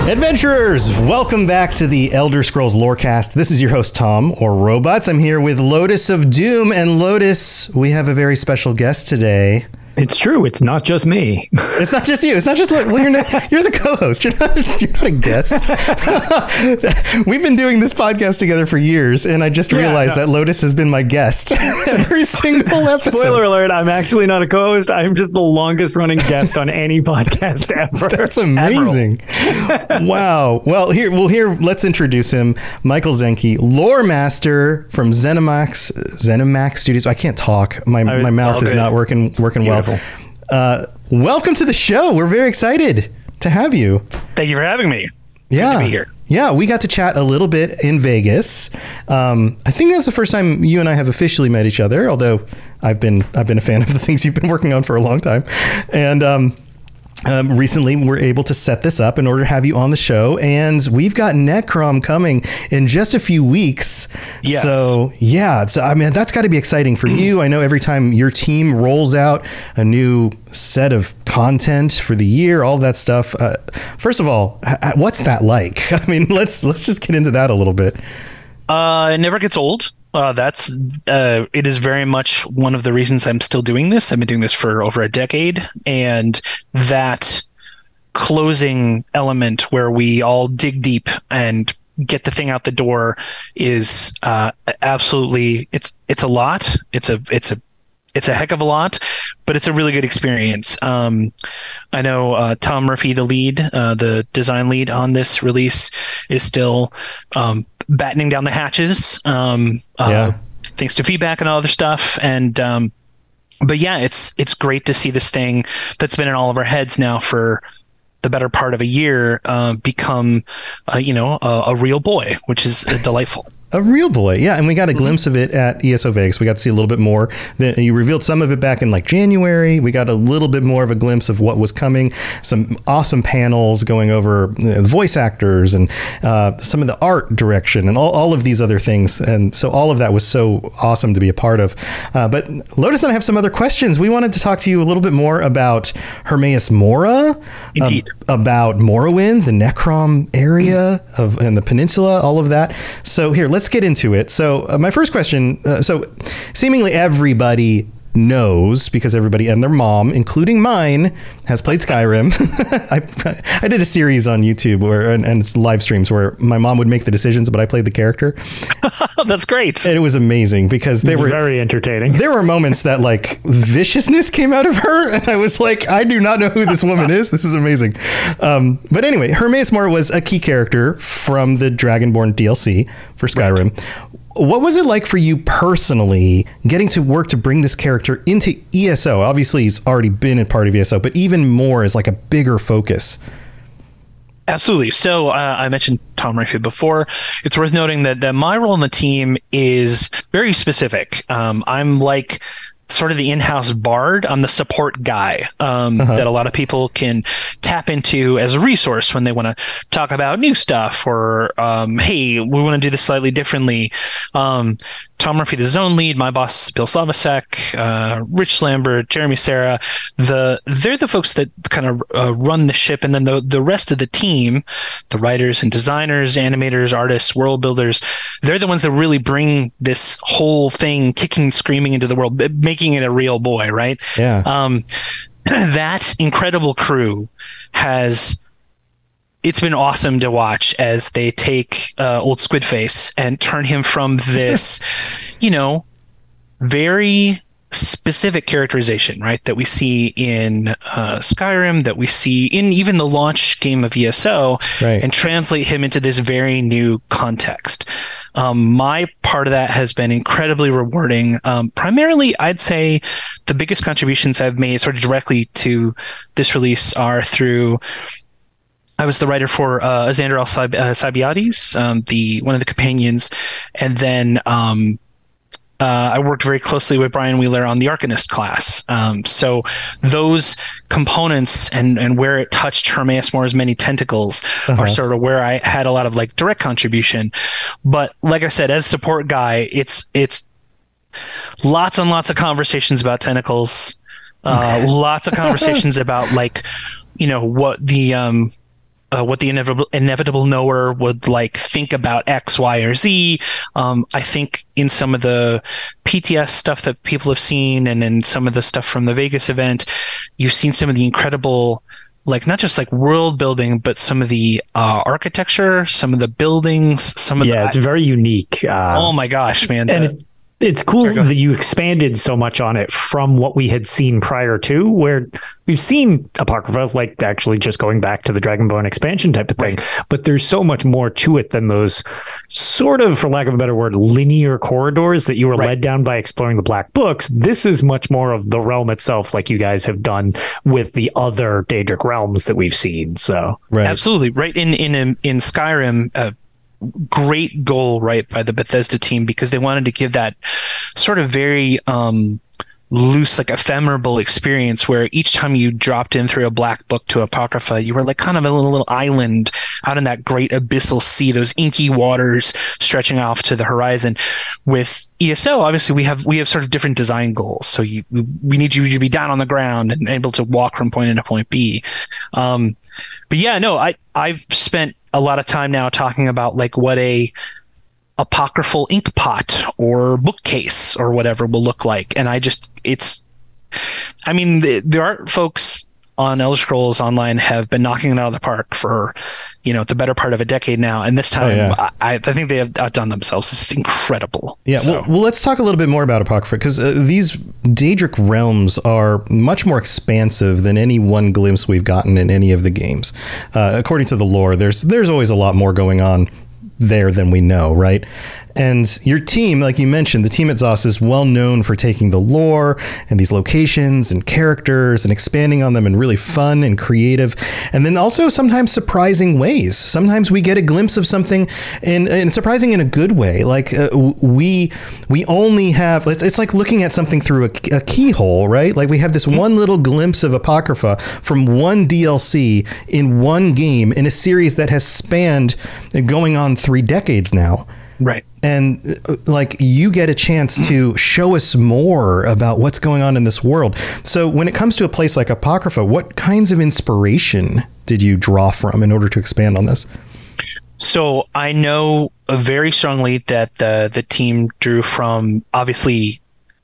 Adventurers, welcome back to the Elder Scrolls Lorecast. This is your host, Tom, or Robots. I'm here with Lotus of Doom. And Lotus, we have a very special guest today. It's true. It's not just me. It's not just you. It's not just you're the co-host. You're not a guest. We've been doing this podcast together for years, and I just realized that Lotus has been my guest every single episode. Spoiler alert, I'm actually not a co-host. I'm just the longest running guest on any podcast ever. That's amazing. Wow. Well, here, let's introduce him. Michael Zenke, Loremaster from ZeniMax Studios. I can't talk. My mouth is not working well. Welcome to the show. We're very excited to have you. Thank you for having me. Yeah. Good to be here. Yeah, we got to chat a little bit in Vegas. I think that's the first time you and I have officially met each other, although I've been a fan of the things you've been working on for a long time. And recently, we're able to set this up in order to have you on the show, and we've got Necrom coming in just a few weeks. Yes. So I mean, that's got to be exciting for you. I know every time your team rolls out a new set of content for the year, all that stuff. First of all, what's that like? I mean, let's just get into that a little bit. It never gets old. It is very much one of the reasons I'm still doing this. I've been doing this for over a decade, and that closing element where we all dig deep and get the thing out the door is absolutely it's a lot. It's a heck of a lot, but it's a really good experience. I know Tom Murphy, the design lead on this release, is still battening down the hatches, thanks to feedback and all other stuff. And but yeah, it's great to see this thing that's been in all of our heads now for the better part of a year become a real boy, which is delightful. A real boy, yeah, and we got a glimpse of it at ESO Vegas. We got to see a little bit more. You revealed some of it back in like January. We got a little bit more of a glimpse of what was coming. Some awesome panels going over voice actors and some of the art direction and all of these other things. And so all of that was so awesome to be a part of. But Lotus and I have some other questions. We wanted to talk to you a little bit more about Hermeous Mora, about Morrowind, the Necrom area and the peninsula, all of that. So here, let's get into it. So my first question, so seemingly everybody knows, because everybody and their mom, including mine, has played Skyrim. I did a series on YouTube and live streams where my mom would make the decisions, but I played the character. That's great. And it was amazing because they were very entertaining. There were moments that like viciousness came out of her, and I was like, I do not know who this woman is. This is amazing. But anyway, Hermeous Mora was a key character from the Dragonborn DLC for Skyrim. Right. What was it like for you personally getting to work to bring this character into ESO? Obviously, he's already been a part of ESO, but even more as like a bigger focus. Absolutely. So I mentioned Tom Murphy before. It's worth noting that my role in the team is very specific. I'm like sort of the in-house bard. I'm the support guy that a lot of people can tap into as a resource when they want to talk about new stuff or, hey, we want to do this slightly differently. Tom Murphy, the zone lead, my boss, Bill Slavacek, Rich Lambert, Jeremy Serra, they're the folks that kind of run the ship. And then the rest of the team, the writers and designers, animators, artists, world builders, they're the ones that really bring this whole thing kicking, screaming into the world, making it a real boy, right? Yeah. That incredible crew it's been awesome to watch as they take old Squidface and turn him from this, very specific characterization, right, that we see in Skyrim, that we see in even the launch game of ESO, right, and translate him into this very new context. My part of that has been incredibly rewarding. Primarily, I'd say the biggest contributions I've made sort of directly to this release are through I was the writer for Xander Alcibiades, one of the companions, and then I worked very closely with Brian Wheeler on the Arcanist class. So those components and where it touched Hermeus Mora's many tentacles are sort of where I had a lot of like direct contribution. But like I said, as support guy, it's lots and lots of conversations about tentacles, lots of conversations about like, you know, what the what the inevitable knower would like think about X, Y, or Z. I think in some of the PTS stuff that people have seen, and in some of the stuff from the Vegas event, you've seen some of the incredible, like not just like world building, but some of the architecture, some of the buildings, some of it's very unique. Oh my gosh, man! It's cool that you expanded so much on it from what we had seen prior to, where we've seen Apocrypha, like actually just going back to the Dragonbone expansion type of thing. Right. But there's so much more to it than those sort of, for lack of a better word, linear corridors that you were led down by exploring the Black Books. This is much more of the realm itself, like you guys have done with the other Daedric realms that we've seen. So absolutely right in Skyrim. Great goal, right, by the Bethesda team, because they wanted to give that sort of very loose, like ephemeral experience where each time you dropped in through a Black Book to Apocrypha, you were like kind of a little island out in that great abyssal sea, those inky waters stretching off to the horizon. With ESO, obviously we have sort of different design goals. So we need you to be down on the ground and able to walk from point A to point B. But yeah, no, I've spent a lot of time now talking about like what a apocryphal ink pot or bookcase or whatever will look like. And the art folks on Elder Scrolls Online have been knocking it out of the park for, the better part of a decade now. And this time, I think they have outdone themselves. It's incredible. Yeah. So. Well, let's talk a little bit more about Apocrypha, because these Daedric realms are much more expansive than any one glimpse we've gotten in any of the games. According to the lore, there's always a lot more going on there than we know, right? And your team, like you mentioned, the team at ZOS is well known for taking the lore and these locations and characters and expanding on them in really fun and creative, and then also sometimes surprising ways. Sometimes we get a glimpse of something and surprising in a good way. Like we only have, it's like looking at something through a keyhole, right? Like we have this one little glimpse of Apocrypha from one DLC in one game in a series that has spanned going on 3 decades now. Right. And like you get a chance to show us more about what's going on in this world. So when it comes to a place like Apocrypha, what kinds of inspiration did you draw from in order to expand on this? So I know very strongly that the team drew from, obviously,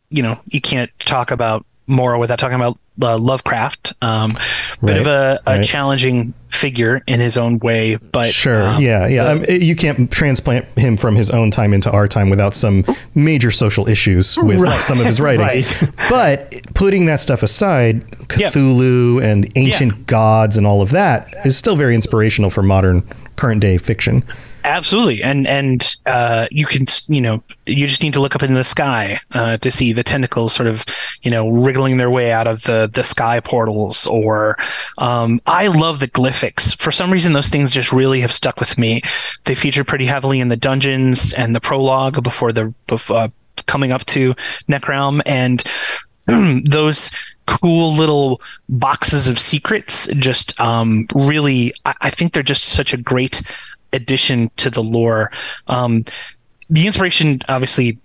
you can't talk about Mora without talking about Lovecraft. Bit of a challenging figure in his own way, but sure. You can't transplant him from his own time into our time without some major social issues with some of his writings. But putting that stuff aside, Cthulhu and ancient gods and all of that is still very inspirational for modern current day fiction. Absolutely. And you can, you just need to look up in the sky to see the tentacles sort of, wriggling their way out of the sky portals. Or I love the glyphics. For some reason, those things just really have stuck with me. They feature pretty heavily in the dungeons and the prologue before coming up to Necrom. And those cool little boxes of secrets just really, I think they're just such a great addition to the lore. The inspiration, obviously,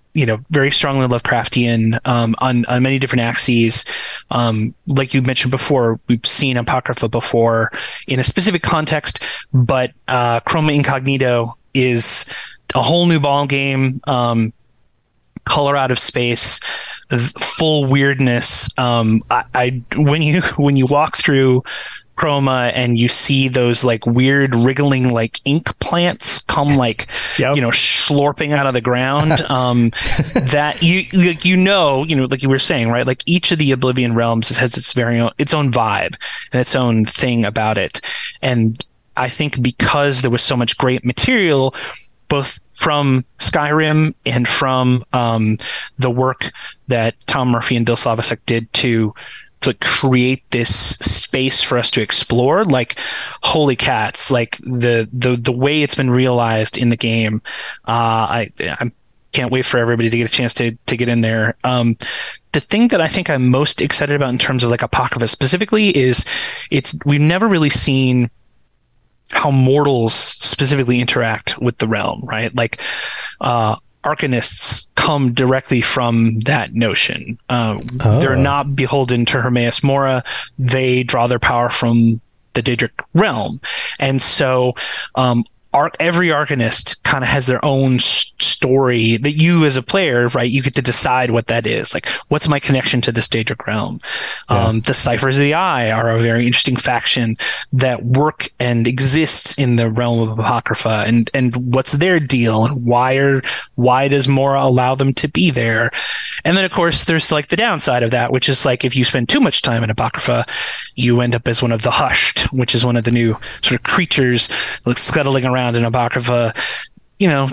very strongly Lovecraftian on many different axes. Like you mentioned before, we've seen Apocrypha before in a specific context, but Chroma Incognito is a whole new ball game. Color out of space, full weirdness. When you walk through Chroma and you see those like weird wriggling like ink plants come like slurping out of the ground, that like you were saying, right, like each of the Oblivion realms has its own vibe and its own thing about it. And I think because there was so much great material both from Skyrim and from the work that Tom Murphy and Bill Slavicsek did to create this space for us to explore, like holy cats, like the way it's been realized in the game. I can't wait for everybody to get a chance to get in there. The thing that I think I'm most excited about in terms of like Apocrypha specifically is we've never really seen how mortals specifically interact with the realm, right? Like Arcanists come directly from that notion. They're not beholden to Hermeous Mora. They draw their power from the Daedric realm. And so every Arcanist kind of has their own story that you as a player, right, you get to decide what that is. Like, what's my connection to this Daedric realm? The Ciphers of the Eye are a very interesting faction that work and exist in the realm of Apocrypha, and what's their deal, and why does Mora allow them to be there? And then of course there's like the downside of that, which is like if you spend too much time in Apocrypha, you end up as one of the Hushed, which is one of the new sort of creatures like scuttling around in Apocrypha. They don't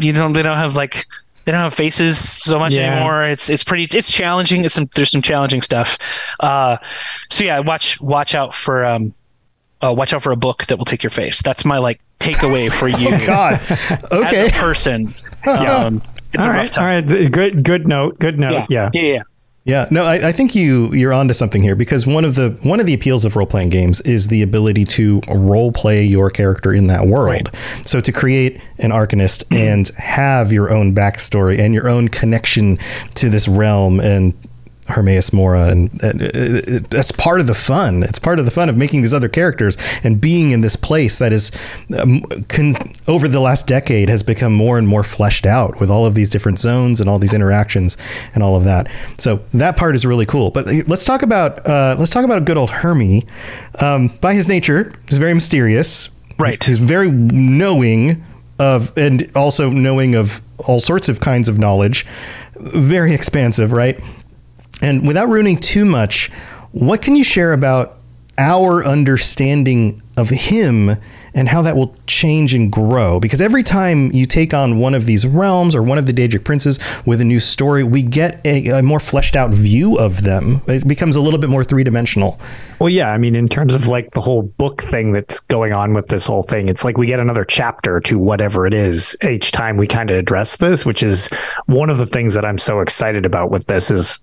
have faces so much anymore. It's challenging. There's some challenging stuff. So yeah, watch out for a book that will take your face. That's my like takeaway for you. Oh God. Okay. As a person. It's all a right. rough time. All right. Good note. Yeah. No, I think you're onto something here, because one of the appeals of role-playing games is the ability to role-play your character in that world. Right. So to create an Arcanist and have your own backstory and your own connection to this realm and Hermeous Mora, and that's part of the fun. It's part of the fun of making these other characters and being in this place that is over the last decade has become more and more fleshed out with all of these different zones and all these interactions and all of that. So that part is really cool. But let's talk about good old Hermie. By his nature, he's very mysterious. Right. He's very knowing of, and also knowing of all sorts of kinds of knowledge. Very expansive, right? And without ruining too much, what can you share about our understanding of him and how that will change and grow? Because every time you take on one of these realms or one of the Daedric princes with a new story, we get a more fleshed out view of them. It becomes a little bit more three-dimensional. Well, yeah, I mean, in terms of like the whole book thing that's going on with this whole thing, it's like we get another chapter to whatever it is each time we kind of address this, which is one of the things that I'm so excited about with this is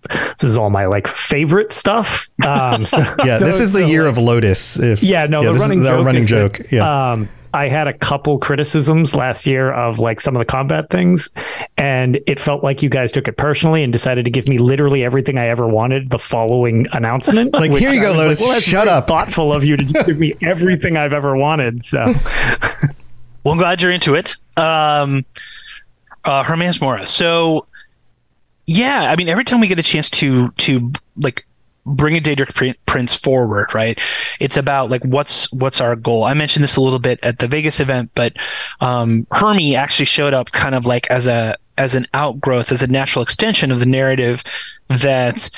all my like favorite stuff. This is the year of Lotus. The running joke. I had a couple criticisms last year of like some of the combat things, and it felt like you guys took it personally and decided to give me literally everything I ever wanted the following announcement. Like, here you go, Lotus. Like, well, shut up. Thoughtful of you to just give me everything I've ever wanted. So, well, I'm glad you're into it. Hermeous Mora. So, yeah, I mean, every time we get a chance to like bring a Daedric prince forward, right? It's about like what's our goal. I mentioned this a little bit at the Vegas event, but Hermie actually showed up kind of like as an outgrowth, as a natural extension of the narrative that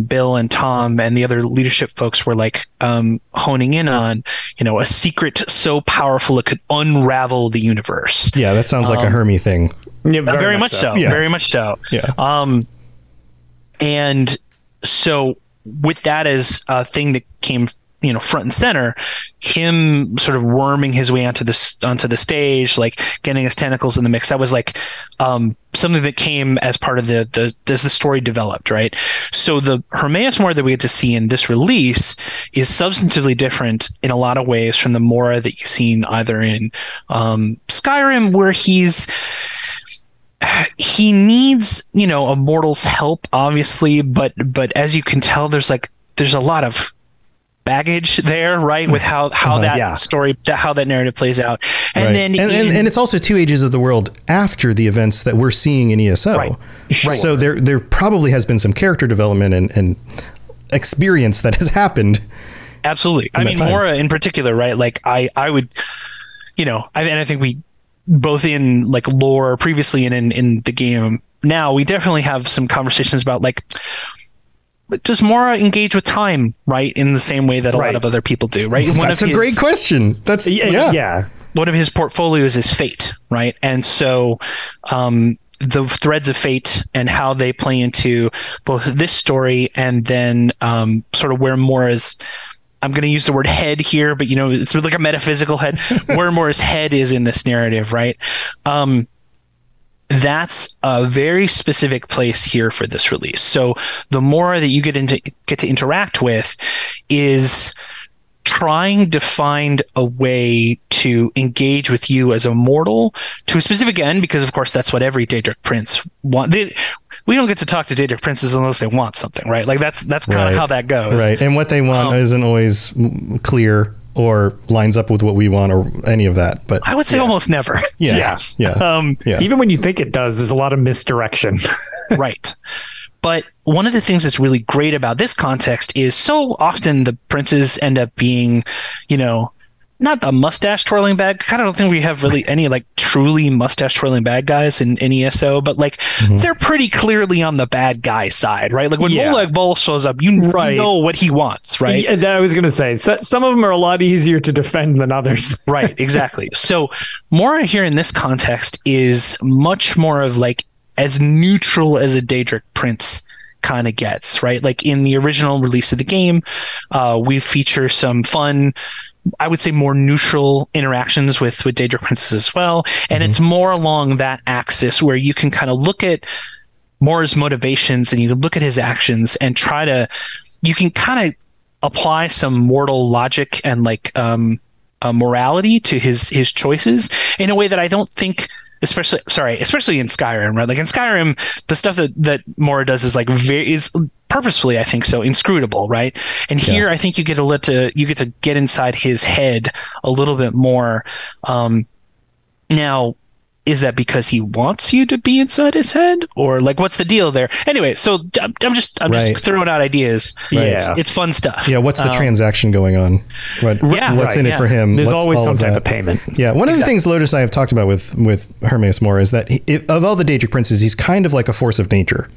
Bill and Tom and the other leadership folks were like honing in on. A secret so powerful it could unravel the universe. Yeah, that sounds like a Hermie thing. Yeah, very much so. Yeah. Very much so. Yeah. And so with that as a thing that came, front and center, him sort of worming his way onto the stage, like getting his tentacles in the mix. That was like something that came as part of as the story developed, right? So the Hermeus Mora that we get to see in this release is substantively different in a lot of ways from the Mora that you've seen either in Skyrim, where he needs, a mortal's help, obviously, but as you can tell, there's a lot of baggage there, right? With how that story, how that narrative plays out. And right. then and it's also two ages of the world after the events that we're seeing in ESO. Right. So there probably has been some character development and experience that has happened. Absolutely. I mean, Mora in particular, right? Like I would, I think we both in like lore previously and in the game now, we definitely have some conversations about like, does Mora engage with time, right, in the same way that a lot of other people do, right? That's a great question. That's yeah. One of his portfolios is fate, right? And so the threads of fate and how they play into both this story and then sort of where Mora's, I'm going to use the word head here, but it's like a metaphysical head, where Mora's head is in this narrative, right? That's a very specific place here for this release. So the Mora that you get to interact with is trying to find a way to engage with you as a mortal to a specific end, because of course that's what every Daedric prince wants. We don't get to talk to Daedric princes unless they want something, right? Like that's kind of how that goes. Right. And what they want isn't always clear or lines up with what we want or any of that. But I would say almost never. Yeah. Yes. Yeah. Even when you think it does, there's a lot of misdirection. Right. But one of the things that's really great about this context is so often the princes end up being, not the mustache twirling bad. I don't think we have really any like truly mustache twirling bad guys in ESO, but like they're pretty clearly on the bad guy side, right? Like when Molag Bal shows up, you know what he wants, right? Yeah, I was going to say some of them are a lot easier to defend than others. Right, exactly. So Mora here in this context is much more of like as neutral as a Daedric prince kind of gets, right? Like in the original release of the game, we feature some fun, I would say more neutral interactions with Daedric princes as well. And it's more along that axis where you can kind of look at Mora's motivations and you can look at his actions and you can kind of apply some mortal logic and like morality to his choices in a way that I don't think, especially in Skyrim, right? Like in Skyrim, the stuff that Mora does is like is purposefully, I think so, inscrutable, right? And here, I think you get to get inside his head a little bit more. Now, is that because he wants you to be inside his head, or like what's the deal there? Anyway, so I'm just throwing out ideas. Right. Yeah, it's fun stuff. Yeah, what's the transaction going on? What's in it for him? There's always some type of payment. Yeah, one of the things Lotus and I have talked about with Hermeus Mora is that of all the Daedric princes, he's kind of like a force of nature.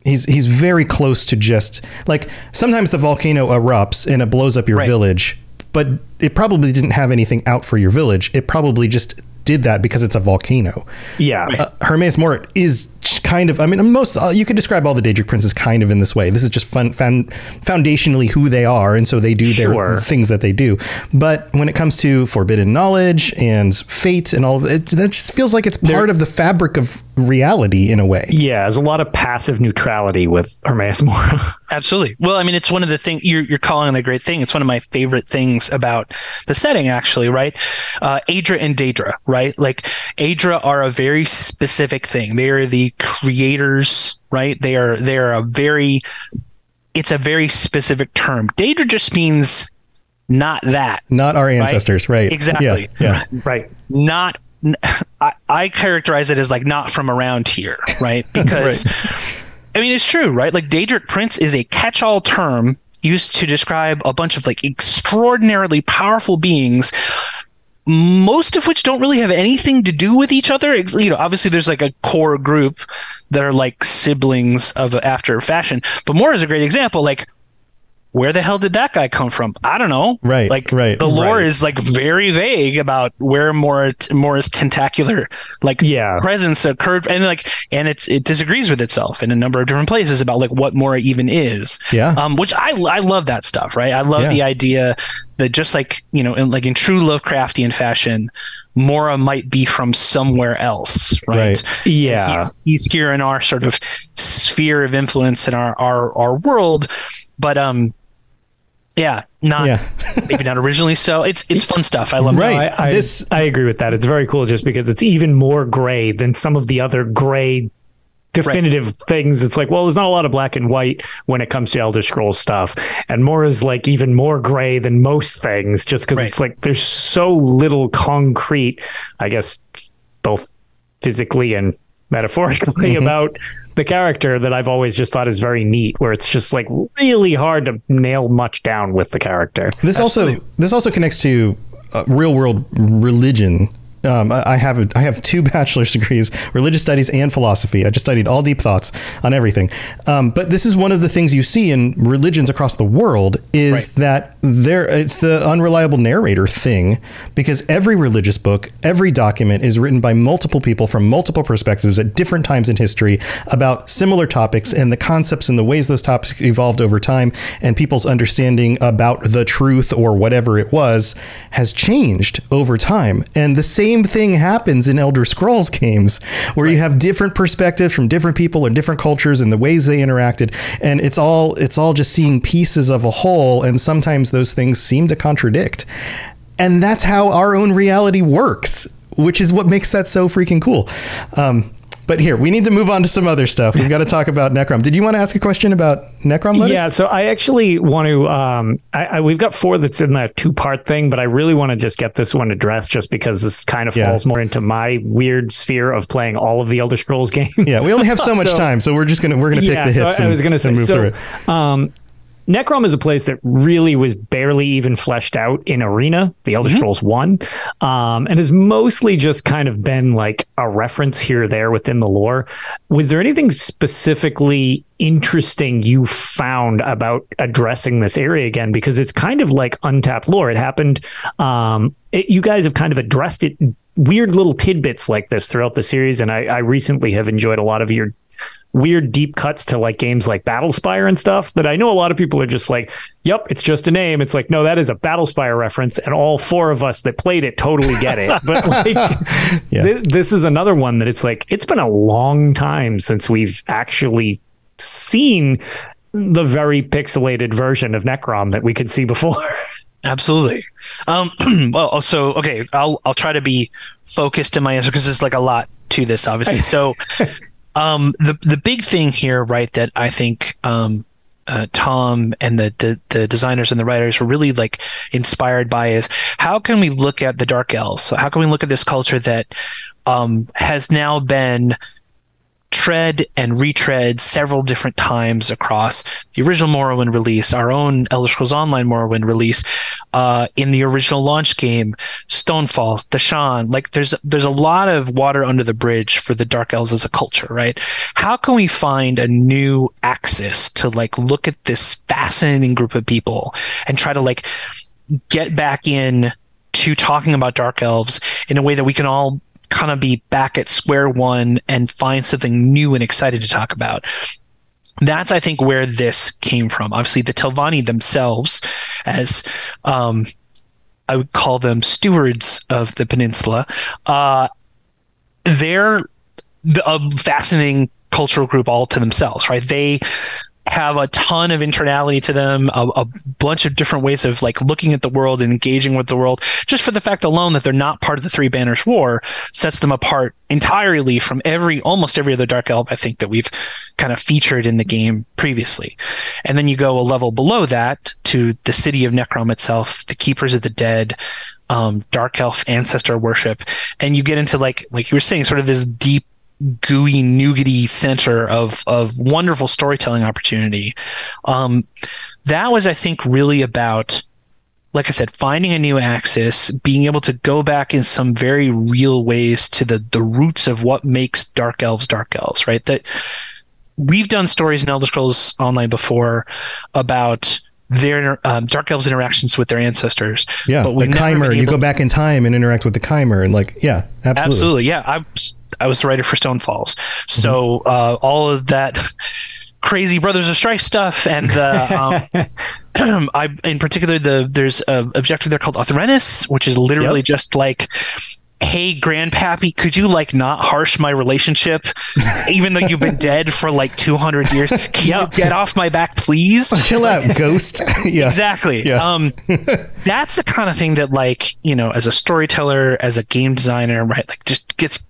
He's very close to just like sometimes the volcano erupts and it blows up your village, but it probably didn't have anything out for your village. It probably just did that because it's a volcano. Yeah. Hermeus Mora is kind of, I mean, most, you could describe all the Daedric princes kind of in this way. This is just foundationally who they are. And so they do their things that they do. But when it comes to forbidden knowledge and fate and all of it, that just feels like it's part of the fabric of reality in a way. Yeah. There's a lot of passive neutrality with Hermeus Mora. Absolutely. Well, I mean, it's one of the things you're calling a great thing. It's one of my favorite things about the setting, actually, right? Aedra and Daedra, right? Like Aedra are a very specific thing. They are the creators, right? It's a very specific term. Daedra just means not that. Not our ancestors, right? Exactly. Yeah. Right. Not, I characterize it as like not from around here, right? Because I mean, it's true, right? Like Daedric Prince is a catch-all term used to describe a bunch of like extraordinarily powerful beings, most of which don't really have anything to do with each other. Obviously there's like a core group that are like siblings of after fashion, but Mora is a great example. Like, where the hell did that guy come from? I don't know. Right. The lore is like very vague about where Mora's tentacular presence occurred, and it disagrees with itself in a number of different places about like what Mora even is. Yeah. Which I love that stuff. Right. I love the idea that just like in true Lovecraftian fashion, Mora might be from somewhere else, right? Yeah. He's here in our sort of sphere of influence in our world, but maybe not originally. So it's fun stuff. I love it. I agree with that. It's very cool just because it's even more gray than some of the other gray definitive things. It's like, well, there's not a lot of black and white when it comes to Elder Scrolls stuff. And Mora's like even more gray than most things just because it's like there's so little concrete, I guess, both physically and metaphorically about the character that I've always just thought is very neat, where it's just like really hard to nail much down with the character. This also connects to real world religion. I have 2 bachelor's degrees, religious studies and philosophy. I just studied all deep thoughts on everything. But this is one of the things you see in religions across the world is that it's the unreliable narrator thing, because every religious book, every document is written by multiple people from multiple perspectives at different times in history about similar topics, and the concepts and the ways those topics evolved over time and people's understanding about the truth or whatever it was has changed over time. And the same thing happens in Elder Scrolls games, where you have different perspectives from different people and different cultures and the ways they interacted, and it's all just seeing pieces of a whole, and sometimes those things seem to contradict. And that's how our own reality works, which is what makes that so freaking cool. But here, we need to move on to some other stuff. We've got to talk about Necrom. Did you want to ask a question about Necrom? Yeah, so I actually want to, we've got 4 that's in that 2-part thing, but I really want to just get this one addressed just because this kind of falls more into my weird sphere of playing all of the Elder Scrolls games. Yeah, we only have so much time, so we're just gonna pick the hits and move through it. Necrom is a place that really was barely even fleshed out in Arena, the Elder Scrolls 1, and has mostly just kind of been like a reference here or there within the lore. Was there anything specifically interesting you found about addressing this area again? Because it's kind of like untapped lore. It happened, you guys have kind of addressed it, weird little tidbits like this throughout the series, and I recently have enjoyed a lot of your weird deep cuts to like games like Battlespire and stuff that I know a lot of people are just like, yep, it's just a name. It's like, no, that is a Battlespire reference, and all 4 of us that played it totally get it. But like, this is another one that it's like, it's been a long time since we've actually seen the very pixelated version of Necrom that we could see before. Absolutely. Well, also, okay, I'll try to be focused in my answer because there's like a lot to this, obviously. So the big thing here, right, that I think Tom and the designers and the writers were really like inspired by is how can we look at the Dark Elves? So how can we look at this culture that has now been tread and retread several different times across the original Morrowind release, our own Elder Scrolls Online Morrowind release, in the original launch game, Stonefall, Dashan. Like there's a lot of water under the bridge for the Dark Elves as a culture, right? How can we find a new axis to like look at this fascinating group of people and try to like get back in to talking about Dark Elves in a way that we can all kind of be back at square one and find something new and excited to talk about. That's, I think, where this came from. Obviously, the Telvanni themselves, as I would call them stewards of the peninsula, they're a fascinating cultural group all to themselves, right? They have a ton of internality to them, a bunch of different ways of like looking at the world and engaging with the world. Just for the fact alone that they're not part of the Three Banners War sets them apart entirely from almost every other Dark Elf I think that we've kind of featured in the game previously. And then you go a level below that to the city of Necrom itself, the Keepers of the Dead, Dark Elf ancestor worship, and you get into like you were saying, sort of this deep, gooey, nougaty center of wonderful storytelling opportunity. That was, I think, really about, like I said, finding a new axis, being able to go back in some very real ways to the roots of what makes Dark Elves, right? That we've done stories in Elder Scrolls Online before about their Dark Elves' interactions with their ancestors. Yeah, but the Chimer, you go back in time and interact with the Chimer, and like, yeah, absolutely. Absolutely, yeah. I was the writer for Stonefalls. So all of that crazy Brothers of Strife stuff, and in particular, there's an objective there called Authrenus, which is literally just like, hey, Grandpappy, could you like not harsh my relationship, even though you've been dead for like 200 years? Can you get off my back, please? Chill out, ghost. Yeah, exactly. Yeah. That's the kind of thing that, like, you know, as a storyteller, as a game designer, right, like just gets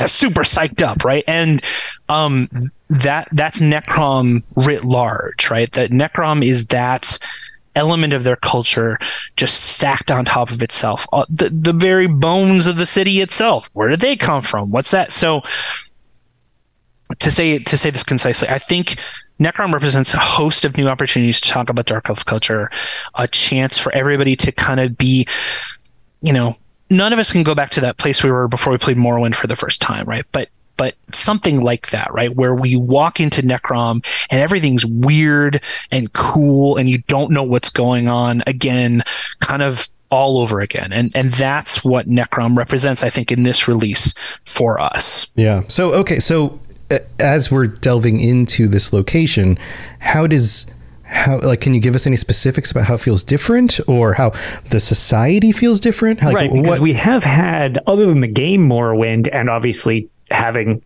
us super psyched up, right? And that's Necrom writ large, right? That Necrom is that element of their culture just stacked on top of itself. The very bones of the city itself, where did they come from? What's that? So to say this concisely, I think Necrom represents a host of new opportunities to talk about Dark Elf culture, a chance for everybody to kind of be, you know, none of us can go back to that place we were before we played Morrowind for the first time, right? But something like that, right? Where we walk into Necrom and everything's weird and cool and you don't know what's going on again, kind of all over again. And that's what Necrom represents, I think, in this release for us. Yeah. So, okay. So as we're delving into this location, how can you give us any specifics about how it feels different, or how the society feels different? Like, right, because we have had, other than the game Morrowind, and obviously having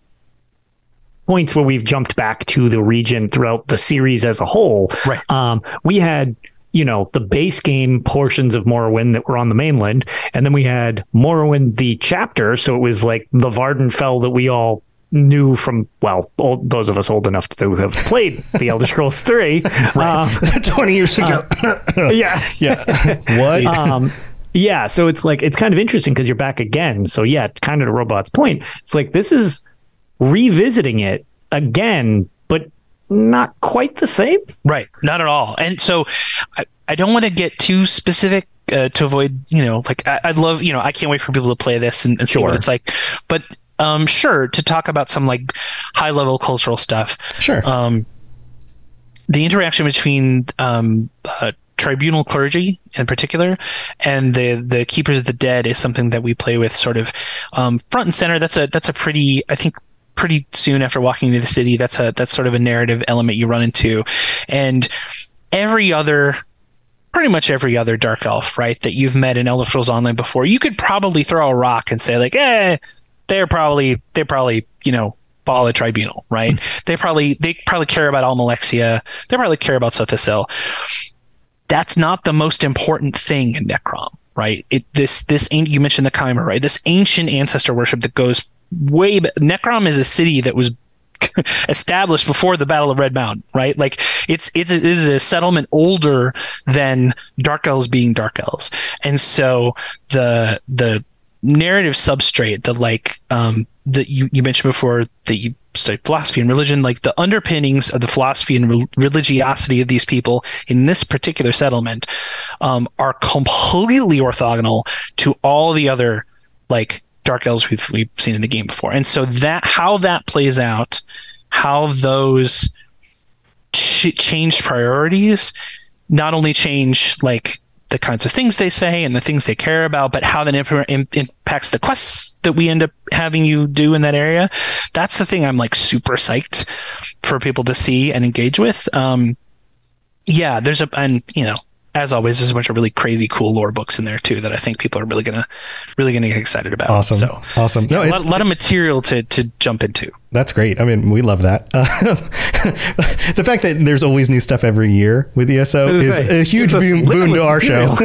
points where we've jumped back to the region throughout the series as a whole, right. We had, you know, the base game portions of Morrowind that were on the mainland, and then we had Morrowind the chapter, so it was like the Vardenfell that we all knew from, those of us old enough to have played the Elder Scrolls 3. 20 years ago. Yeah. What? Yeah, so it's like, it's kind of interesting because you're back again. So yeah, kind of to Robot's point, it's like this is revisiting it again, but not quite the same. Right, not at all. And so I don't want to get too specific to avoid, I'd love, I can't wait for people to play this and see what it's like. But sure, to talk about some like high level cultural stuff. Sure. The interaction between tribunal clergy in particular and the Keepers of the Dead is something that we play with sort of front and center. That's a pretty, I think, pretty soon after walking into the city, that's sort of a narrative element you run into. And pretty much every other dark elf, right, that you've met in Elder Scrolls Online before, you could probably throw a rock and say like, they're probably follow the tribunal, right? They probably care about Almalexia. They probably care about Sothisil. That's not the most important thing in Necrom, right? You mentioned the Chimer, right? This ancient ancestor worship that goes way back. Necrom is a city that was established before the Battle of Red Mountain, right? Like it is a settlement older than Dark Elves being Dark Elves, and so the narrative substrate, that you mentioned before, that you studied philosophy and religion, like the underpinnings of the philosophy and religiosity of these people in this particular settlement are completely orthogonal to all the other like Dark Elves we've seen in the game before. And so how that plays out, how those changed priorities not only change like the kinds of things they say and the things they care about, but how that impacts the quests that we end up having you do in that area. That's the thing I'm like super psyched for people to see and engage with. As always, there's a bunch of really crazy, cool lore books in there too that I think people are really gonna get excited about. Awesome. So, awesome. No, a lot of material to jump into. That's great. I mean, we love that. The fact that there's always new stuff every year with ESO is a huge boon to our show.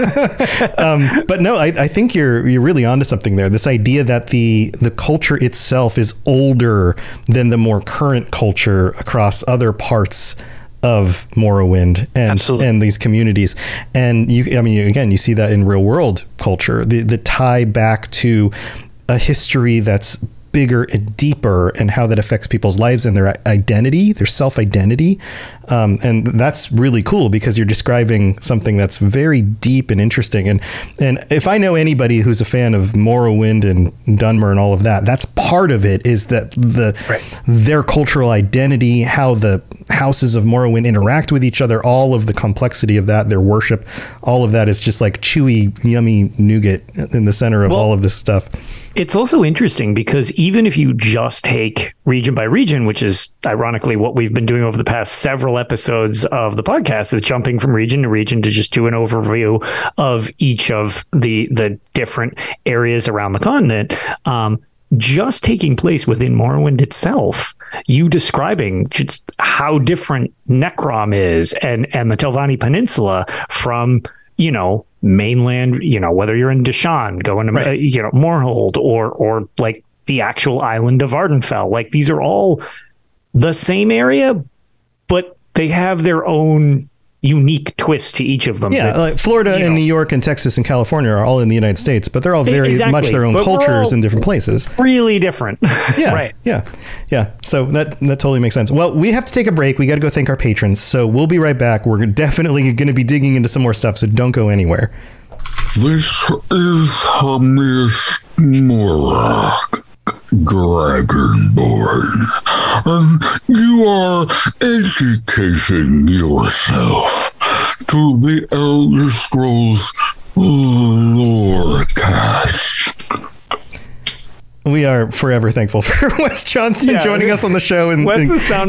But no, I think you're really onto something there. This idea that the culture itself is older than the more current culture across other parts of Morrowind and these communities. And you see that in real world culture, the tie back to a history that's bigger and deeper, and how that affects people's lives and their identity, their self-identity. And that's really cool because you're describing something that's very deep and interesting. And if I know anybody who's a fan of Morrowind and Dunmer and all of that, that's part of it, is that their cultural identity, how the houses of Morrowind interact with each other, all of the complexity of that, their worship, all of that is just like chewy, yummy nougat in the center of all of this stuff. It's also interesting because even if you just take region by region, which is ironically what we've been doing over the past several episodes of the podcast, is jumping from region to region to just do an overview of each of the different areas around the continent, just taking place within Morrowind itself, you describing just how different Necrom is and the Telvanni Peninsula from, mainland, whether you're in Deshaan, going to, Moorhold, or like the actual island of Ardenfell. Like, these are all the same area, but they have their own unique twist to each of them. Yeah, like Florida and New York and Texas and California are all in the United States, but they're all very much their own cultures in different places. Really different. Yeah, right. Yeah. So that totally makes sense. Well, we have to take a break. We got to go thank our patrons. So we'll be right back. We're definitely going to be digging into some more stuff, so don't go anywhere. This is Hermeous Mora, Dragonborn, and you are educating yourself to the Elder Scrolls Lorecast. We are forever thankful for Wes Johnson joining us on the show and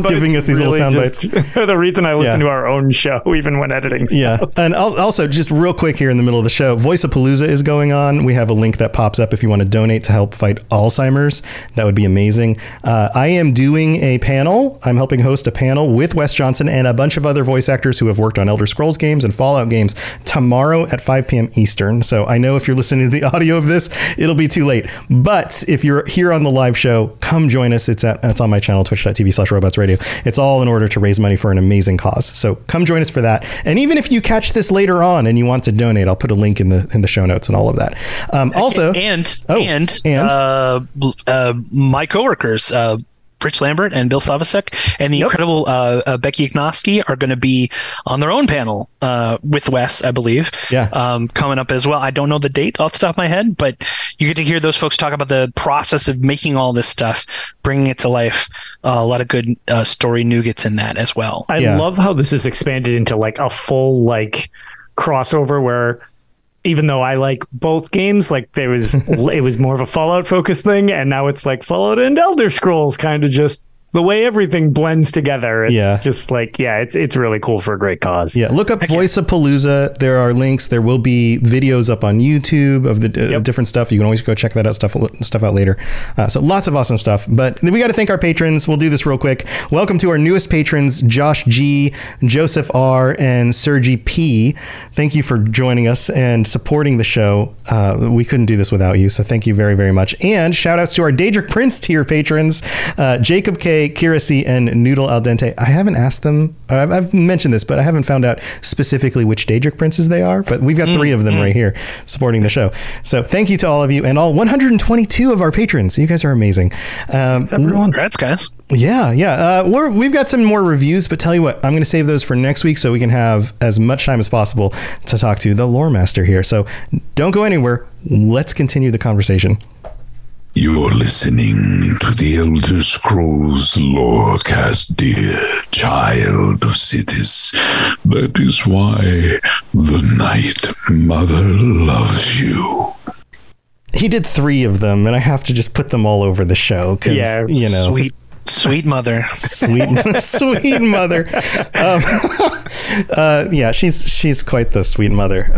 giving us these little sound bites. The reason I listen to our own show, even when editing stuff. Yeah. And also, just real quick here in the middle of the show, Voiceapalooza is going on. We have a link that pops up if you want to donate to help fight Alzheimer's. That would be amazing. I am doing a panel. I'm helping host a panel with Wes Johnson and a bunch of other voice actors who have worked on Elder Scrolls games and Fallout games tomorrow at 5 p.m. Eastern. So I know if you're listening to the audio of this, it'll be too late. But if you're here on the live show, come join us. It's on my channel, twitch.tv/robotsradio. It's all in order to raise money for an amazing cause. So come join us for that. And even if you catch this later on and you want to donate, I'll put a link in the show notes and all of that. My coworkers, Rich Lambert and Bill Slavicek and the incredible Becky Ignosky are going to be on their own panel with Wes, I believe, coming up as well. I don't know the date off the top of my head, but you get to hear those folks talk about the process of making all this stuff, bringing it to life. A lot of good story nougats in that as well. I love how this is expanded into like a full like crossover where even though I like both games, like it was more of a Fallout focused thing, and now it's like Fallout and Elder Scrolls, kind of just the way everything blends together. It's just like, it's really cool for a great cause. Yeah, look up Voice of Palooza. There are links. There will be videos up on YouTube of the different stuff. You can always go check that out stuff out later. So lots of awesome stuff. But we got to thank our patrons. We'll do this real quick. Welcome to our newest patrons, Josh G, Joseph R, and Sergi P. Thank you for joining us and supporting the show. We couldn't do this without you. So thank you very, very much. And shout outs to our Daedric Prince tier patrons, Jacob K, Kira C, and Noodle Al Dente. I haven't asked them. I've mentioned this, but I haven't found out specifically which Daedric Princes they are. But we've got 3 of them right here supporting the show. So thank you to all of you and all 122 of our patrons. You guys are amazing. Congrats, guys. Yeah. We've got some more reviews, but tell you what, I'm going to save those for next week so we can have as much time as possible to talk to the Loremaster here. So don't go anywhere. Let's continue the conversation. You're listening to the Elder Scrolls Lorecast, dear child of cities. That is why the Night Mother loves you. He did 3 of them, and I have to just put them all over the show because, Sweet mother. Sweet mother. She's quite the sweet mother.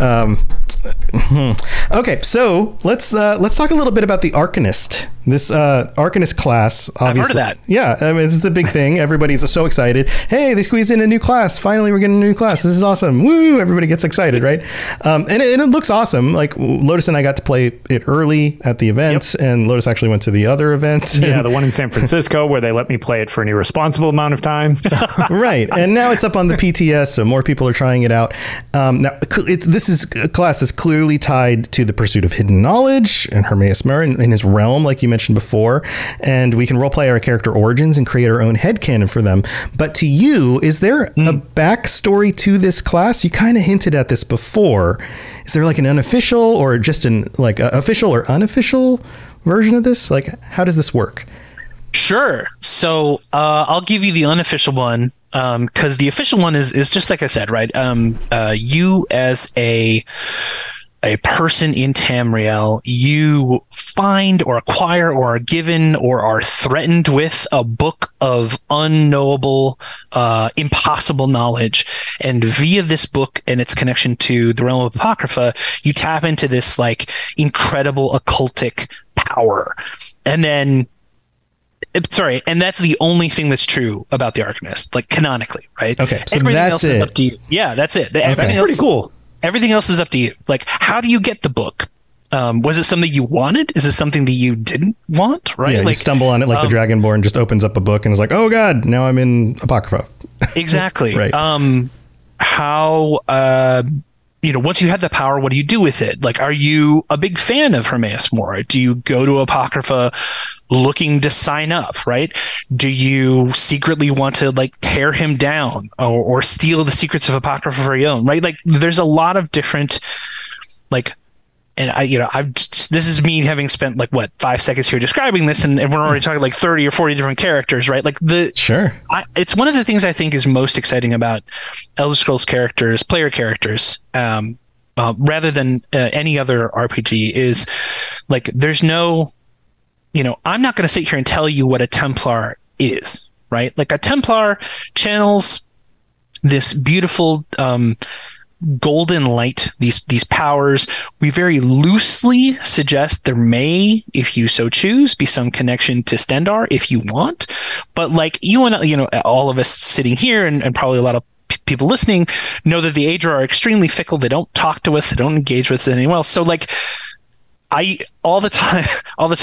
Okay, so let's talk a little bit about the Arcanist. This Arcanist class, obviously. I've heard of that. Yeah, I mean, it's the big thing. Everybody's so excited. Hey, they squeezed in a new class. Finally, we're getting a new class. This is awesome. Woo! Everybody gets excited, right? And it looks awesome. Like Lotus and I got to play it early at the event, and Lotus actually went to the other event. Yeah, the one in San Francisco where they let me play it for an irresponsible amount of time. Right, and now it's up on the PTS, so more people are trying it out. Now, this is a class that's clearly tied to the pursuit of hidden knowledge and Hermeous Mora in his realm, like you mentioned before, and we can roleplay our character origins and create our own headcanon for them. But to you, is there a backstory to this class? You kind of hinted at this before. Is there like an unofficial or just official or unofficial version of this? Like, how does this work? Sure. So I'll give you the unofficial one because the official one is just like I said, right? You as a person in Tamriel, you find or acquire or are given or are threatened with a book of unknowable, impossible knowledge. And via this book and its connection to the realm of Apocrypha, you tap into this like incredible occultic power. And then and that's the only thing that's true about the Arcanist, like canonically, right? Okay, so everything that's else is up to you. Yeah, that's it. Okay. Everything else pretty cool. Everything else is up to you. Like, how do you get the book? Was it something you wanted? Is it something that you didn't want? Right? Yeah, like, you stumble on it like the Dragonborn just opens up a book and is like, oh God, now I'm in Apocrypha. Exactly. Right. Once you have the power, what do you do with it? Like, are you a big fan of Hermeus Mora? Do you go to Apocrypha looking to sign up, right? Do you secretly want to like tear him down or steal the secrets of Apocrypha for your own, right? Like, there's a lot of different, like, and this is me having spent like 5 seconds here describing this, and we're already talking like 30 or 40 different characters, right? Like it's one of the things I think is most exciting about Elder Scrolls characters, player characters, rather than any other RPG is like, there's no, I'm not going to sit here and tell you what a Templar is, right? Like, a Templar channels this beautiful, golden light, these powers. We very loosely suggest there may, if you so choose, be some connection to Stendarr if you want, but like all of us sitting here and probably a lot of people listening know that the Aedra are extremely fickle. They don't talk to us, they don't engage with anyone else. So like, I all the time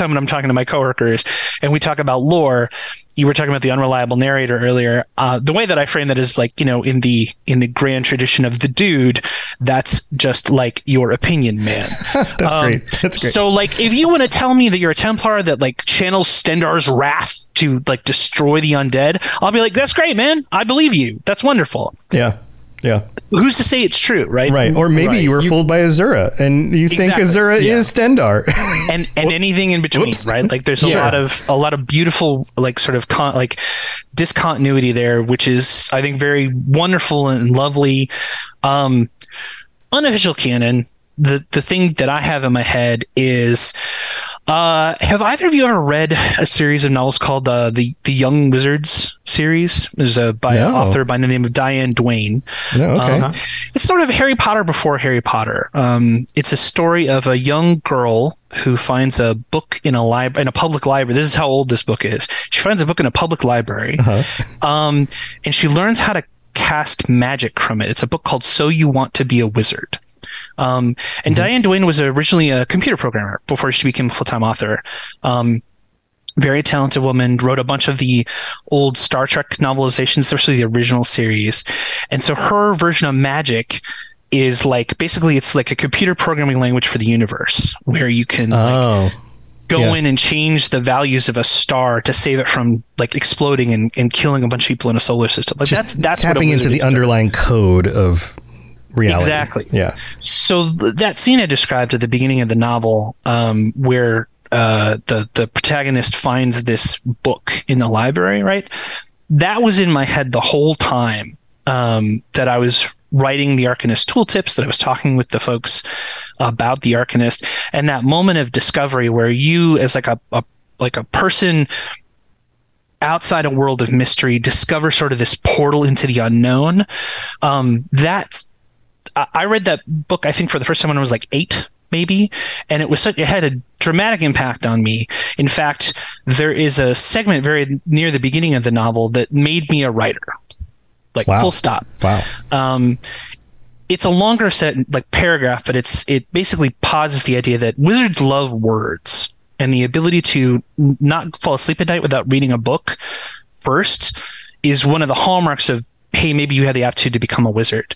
when I'm talking to my coworkers and we talk about lore, you were talking about the unreliable narrator earlier. The way that I frame that is like, in the grand tradition of the dude, that's just like your opinion, man. That's great. That's great. So like, if you want to tell me that you're a Templar that like channels Stendarr's wrath to like destroy the undead, I'll be like, that's great, man. I believe you. That's wonderful. Yeah. Yeah. Who's to say it's true, right? Right. Or maybe you were fooled by Azura and you think Azura is Stendarr. and anything in between, right? Like there's a lot of beautiful like sort of discontinuity there, which is I think very wonderful and lovely. Unofficial canon. The thing that I have in my head is have either of you ever read a series of novels called the Young Wizards series? There's an author by the name of Diane Duane. No, okay. It's sort of Harry Potter before Harry Potter. It's a story of a young girl who finds a book in a public library. This is how old this book is. She finds a book in a public library, and she learns how to cast magic from it. It's a book called So You Want to Be a Wizard. And Diane Duane was originally a computer programmer before she became a full-time author. Very talented woman, wrote a bunch of the old Star Trek novelizations, especially the original series. And so her version of magic is like, basically it's like a computer programming language for the universe where you can go in and change the values of a star to save it from like exploding and killing a bunch of people in a solar system. Like that's tapping into the underlying code of reality. Exactly. Yeah. So that scene I described at the beginning of the novel, where the protagonist finds this book in the library, right? That was in my head the whole time that I was writing the Arcanist tooltips, that I was talking with the folks about the Arcanist, and that moment of discovery where you, as like a person outside a world of mystery, discover sort of this portal into the unknown. I read that book, I think, for the first time when I was like 8, maybe, and it had a dramatic impact on me. In fact, there is a segment very near the beginning of the novel that made me a writer, like full stop. Wow. It's a longer paragraph, but it basically posits the idea that wizards love words, and the ability to not fall asleep at night without reading a book first is one of the hallmarks of, hey, maybe you had the aptitude to become a wizard.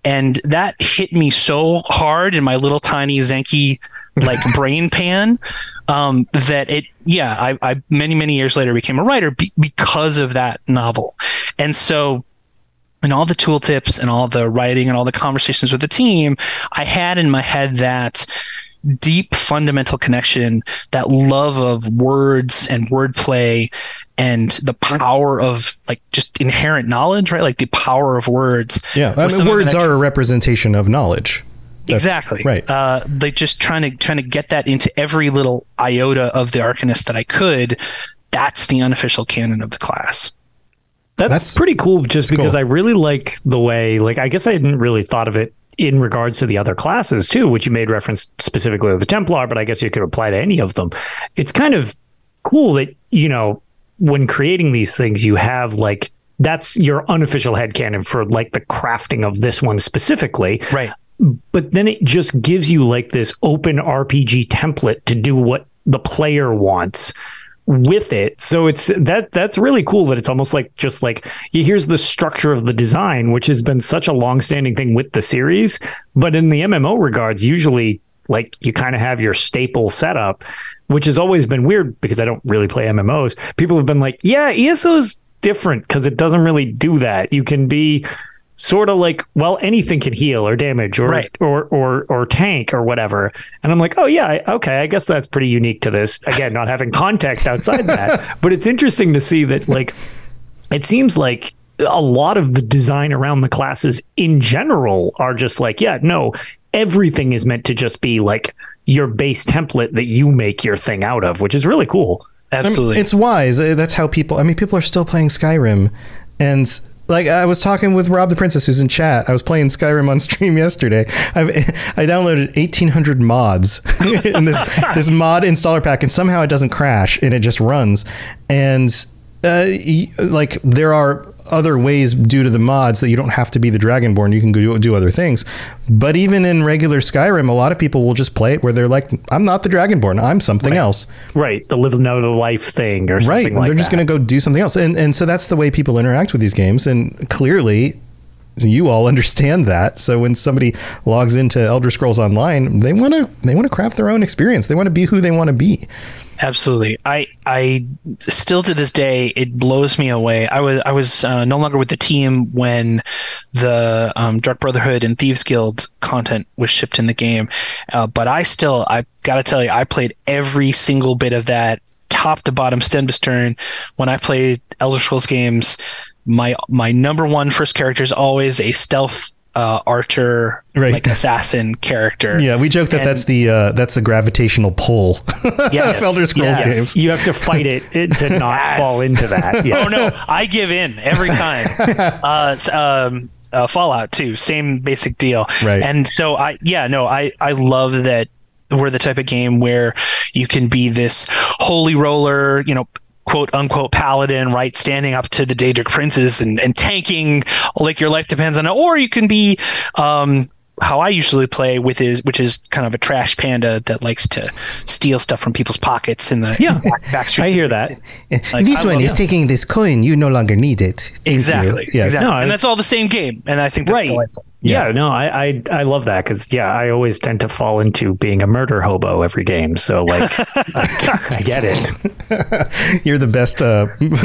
And that hit me so hard in my little tiny Zenke like brain pan that I many years later became a writer because of that novel. And so in all the tooltips and all the writing and all the conversations with the team, I had in my head that deep fundamental connection, that love of words and wordplay and the power of like just inherent knowledge, right? Like the power of words. Yeah. I mean, words are a representation of knowledge. Exactly. Right. Like just trying to get that into every little iota of the Arcanist that I could. That's the unofficial canon of the class. That's pretty cool, just because cool. I really like the way, like, I guess I hadn't really thought of it in regards to the other classes too, which you made reference specifically to the Templar, but I guess you could apply to any of them. It's kind of cool that, when creating these things, you have like, that's your unofficial headcanon for like the crafting of this one specifically. Right. But then it just gives you like this open RPG template to do what the player wants with it. So that's really cool that it's almost like just like here's the structure of the design, which has been such a long-standing thing with the series, but in the MMO regards, usually like you kind of have your staple setup, which has always been weird because I don't really play MMOs. People have been like, yeah, ESO's different because it doesn't really do that. You can be sort of like, well, anything can heal or damage or right. or tank or whatever. And I'm like, oh yeah, okay, I guess that's pretty unique to this. Again, not having context outside that, but it's interesting to see that like it seems like a lot of the design around the classes in general are just like, yeah, no, everything is meant to just be like your base template that you make your thing out of, which is really cool. Absolutely. I mean, it's wise. That's how people are still playing Skyrim, and like I was talking with Rob the Princess, who's in chat. I was playing Skyrim on stream yesterday. I downloaded 1,800 mods in this mod installer pack, and somehow it doesn't crash and it just runs. And like there are other ways due to the mods that you don't have to be the Dragonborn. You can do other things. But even in regular Skyrim, a lot of people will just play it where they're like, I'm not the Dragonborn. I'm something else. Right. The live another life thing or something like that. Right. They're just going to go do something else. And so that's the way people interact with these games. And clearly you all understand that. So when somebody logs into Elder Scrolls Online, they want to craft their own experience. They want to be who they want to be. Absolutely. I still to this day, it blows me away. I was no longer with the team when the Dark Brotherhood and Thieves Guild content was shipped in the game. But I got to tell you, I played every single bit of that top to bottom, stem to stern. When I played Elder Scrolls games, my number one first character is always a stealth archer, like assassin character. Yeah, we joke that that's the gravitational pull of Elder Scrolls games. You have to fight it to not fall into that. Yeah. Oh no, I give in every time. Fallout 2, same basic deal. Right. And so I love that we're the type of game where you can be this holy roller, quote unquote paladin, right, standing up to the Daedric princes and tanking like your life depends on it, or you can be how I usually play which is kind of a trash panda that likes to steal stuff from people's pockets in the back streets. I hear that. Like, this one is taking this coin. You no longer need it. Exactly. Yes. Exactly. And that's all the same game. And I think that's delightful. Yeah, no, I love that because I always tend to fall into being a murder hobo every game. So like, I get it. You're the best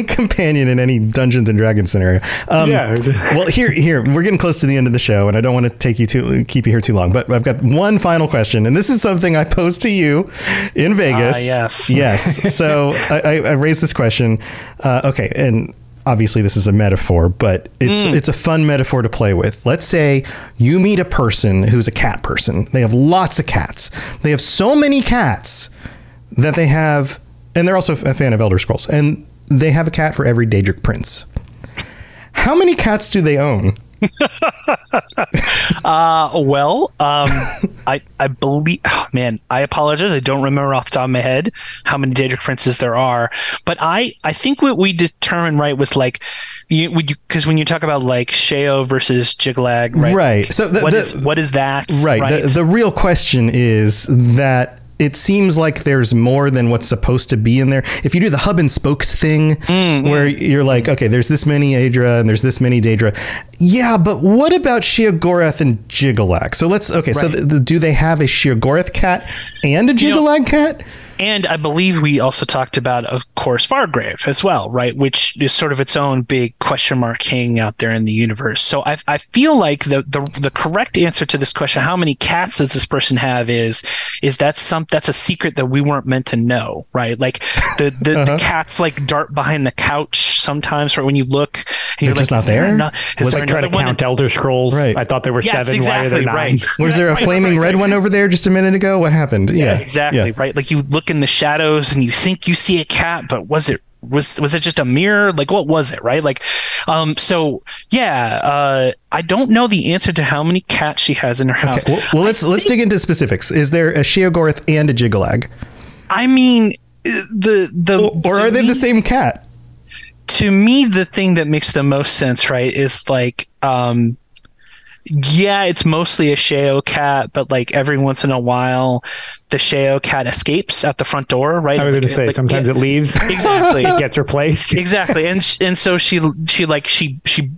companion in any Dungeons and Dragons scenario. Well, here we're getting close to the end of the show, and I don't want to keep you here too long. But I've got one final question, and this is something I posed to you in Vegas. Yes. So I raised this question. Okay, and obviously this is a metaphor, but it's a fun metaphor to play with. Let's say you meet a person who's a cat person. They have lots of cats. They have so many cats that they have, and they're also a fan of Elder Scrolls, and they have a cat for every Daedric prince. How many cats do they own? I believe, I apologize. I don't remember off the top of my head how many Daedric princes there are, but I think what we determined, right, was like, because when you talk about like Sheo versus Jiglag, right? Right. So what is that? Right. The real question is that it seems like there's more than what's supposed to be in there. If you do the hub and spokes thing, where you're like, okay, there's this many Aedra and there's this many Daedra. Yeah, but what about Sheogorath and Jiggalag? So do they have a Sheogorath cat and a Jiggalag cat? And I believe we also talked about, of course, Fargrave as well, right? Which is sort of its own big question mark hanging out there in the universe. So I feel like the correct answer to this question, how many cats does this person have, is that's a secret that we weren't meant to know, right? Like the cats like dart behind the couch sometimes, right? When you look, and you're just not there. Was I trying to count Elder Scrolls? Right. I thought there were 7. Exactly, why are there 9? Right. Was there a flaming red one over there just a minute ago? What happened? Yeah, exactly. Right. Like you look in the shadows and you think you see a cat, but was it just a mirror? Like, what was it? Right. Like, I don't know the answer to how many cats she has in her house. Okay. Well, let's dig into specifics. Is there a Sheogorath and a Jiggalag? I mean, or are they the same cat? To me, the thing that makes the most sense, right, is like, it's mostly a Sheo cat, but like every once in a while, the Sheo cat escapes at the front door, right? I was going to say sometimes it leaves. Exactly, it gets replaced. Exactly, and so she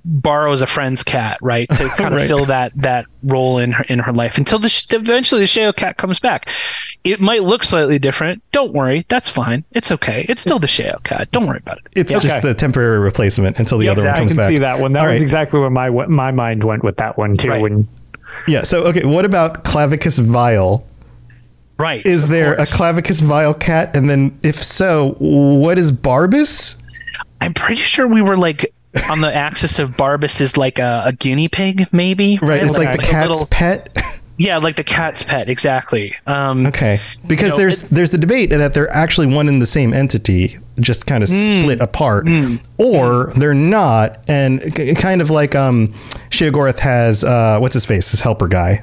borrows a friend's cat, right, to kind of fill that role in her life until eventually the Sheo cat comes back. It might look slightly different. Don't worry, that's fine. It's okay. It's still the Sheo cat. Don't worry about it. It's just the temporary replacement until the other one comes back. I can see that one. That was exactly where my mind went with that one too. Right. So what about Clavicus Vile? Right. Is there a Clavicus Vile cat? And then if so, what is Barbas? I'm pretty sure we were like on the axis of Barbas is like a guinea pig, maybe. Right. It's like the cat's pet. Yeah, like the cat's pet, exactly. Okay, because there's the debate that they're actually one and the same entity, just kind of split apart, or they're not, and kind of like Sheogorath has what's his face, his helper guy,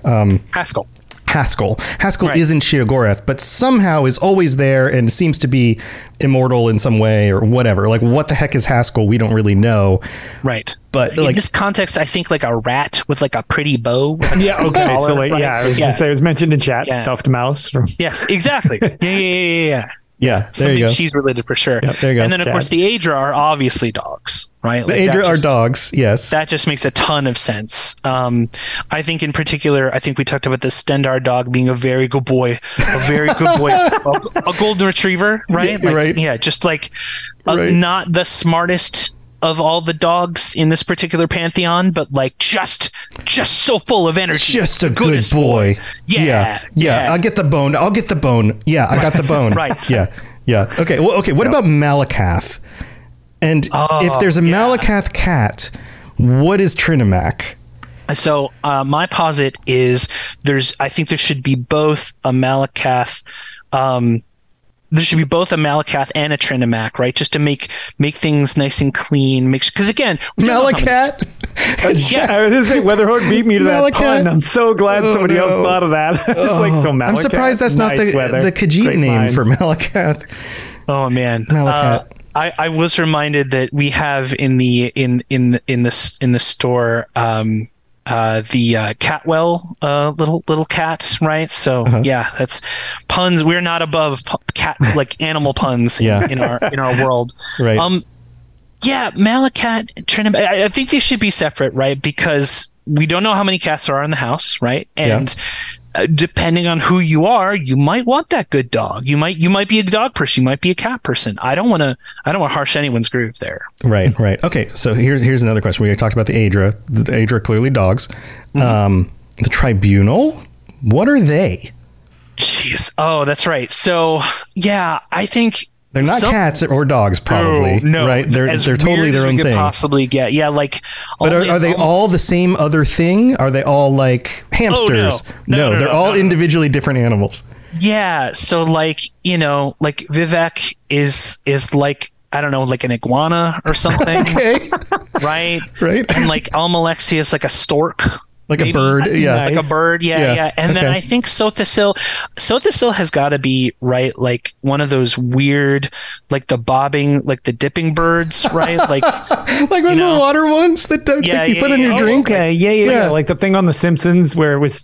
Haskell. Haskell. Haskell Right. isn't Sheogorath, but somehow is always there and seems to be immortal in some way or whatever. Like, what the heck is Haskell? We don't really know. Right. But In like, this context, I think like a rat with like a pretty bow. Yeah, okay. Collar, So like, right? yeah, I was gonna say it was mentioned in chat, Yeah. stuffed mouse from Yes, exactly. Yeah. yeah, there Something you go. cheese related for sure. Yep, there you go. And then, of Yeah. course, the Aedra are obviously dogs, right? The Like, Aedra that are just- dogs. Yes. That just makes a ton of sense. I think in particular, I think we talked about the Stendar dog being a very good boy, a golden retriever, right? Yeah, right. Yeah, just like Right. not the smartest of all the dogs in this particular pantheon, but like just so full of energy. Just a good Goodest boy. Yeah. I'll get the bone. Yeah, I got the bone. Right. Yeah. Okay. Well, okay. What about Malakath? And if there's a Malakath cat, what is Trinimac? So my posit is I think there should be both a Malakath. There should be both a Malakath and a Trinimac, right? Just to make things nice and clean. Because again, we don't know how many- Malacat? Yeah. I was gonna say Weatherhorde beat me to that Malachi. pun. I'm so glad somebody else thought of that. It's like so Malachi. I'm surprised that's not nice weather, the Khajiit great name minds. for Malakath. Oh man, Malacat. I was reminded that we have in the store the Catwell little cat, right? So yeah, that's puns. We're not above cat like animal puns in our world. Right. Yeah, Malacat and Trinimac. I think they should be separate, right? Because we don't know how many cats there are in the house, right? And depending on who you are, you might want that good dog. You might be a dog person. You might be a cat person. I don't want to harsh anyone's groove there. Right. Okay. So here's another question. We talked about the Aedra. The Aedra are clearly dogs. The Tribunal. What are they? Jeez. Oh, that's right. So yeah, I think They're not cats or dogs, probably. No, right? They're totally their own thing. Possibly get like. But are they all the same other thing? Are they all like hamsters? No, they're all individually different animals. Yeah. So like like Vivek is like, I don't know, like an iguana or something. Okay. Right. Right. And like Almalexia is like a stork. Like Maybe. a bird, yeah. Like a bird, yeah. And then I think Sothisil has got to be, right, like one of those weird, like the bobbing, like the dipping birds, right? Like like one of the water ones that you put in your drink. Okay, yeah. Like the thing on The Simpsons where it was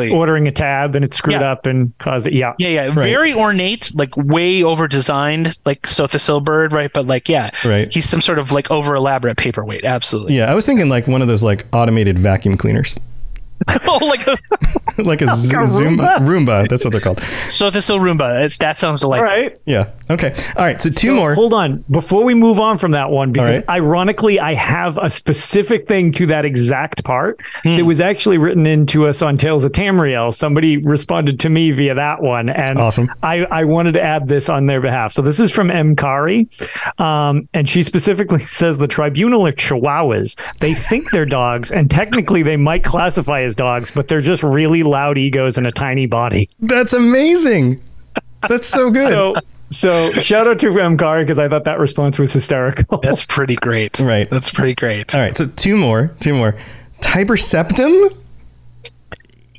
ordering a tab and it screwed up and caused it. Yeah. Right. Very ornate, like way over designed, like Sothisil bird, right? But like, he's some sort of like over elaborate paperweight. Absolutely. Yeah, I was thinking like one of those like automated vacuum cleaners. Oh, like a Roomba. That's what they're called. Sothisil Roomba. That sounds delightful. All right. Yeah. Okay. All right. So two more. Hold on. Before we move on from that one, because ironically, I have a specific thing to that exact part that was actually written into us on Tales of Tamriel. Somebody responded to me via that one. And awesome. I wanted to add this on their behalf. So this is from M. Kari. And she specifically says the Tribunal are Chihuahuas. They think they're dogs, and technically they might classify as dogs, but they're just really loud egos in a tiny body. That's amazing. That's so good. So shout out to Kari because I thought that response was hysterical. That's pretty great. Right. That's pretty great. All right. So two more. Tiber Septum?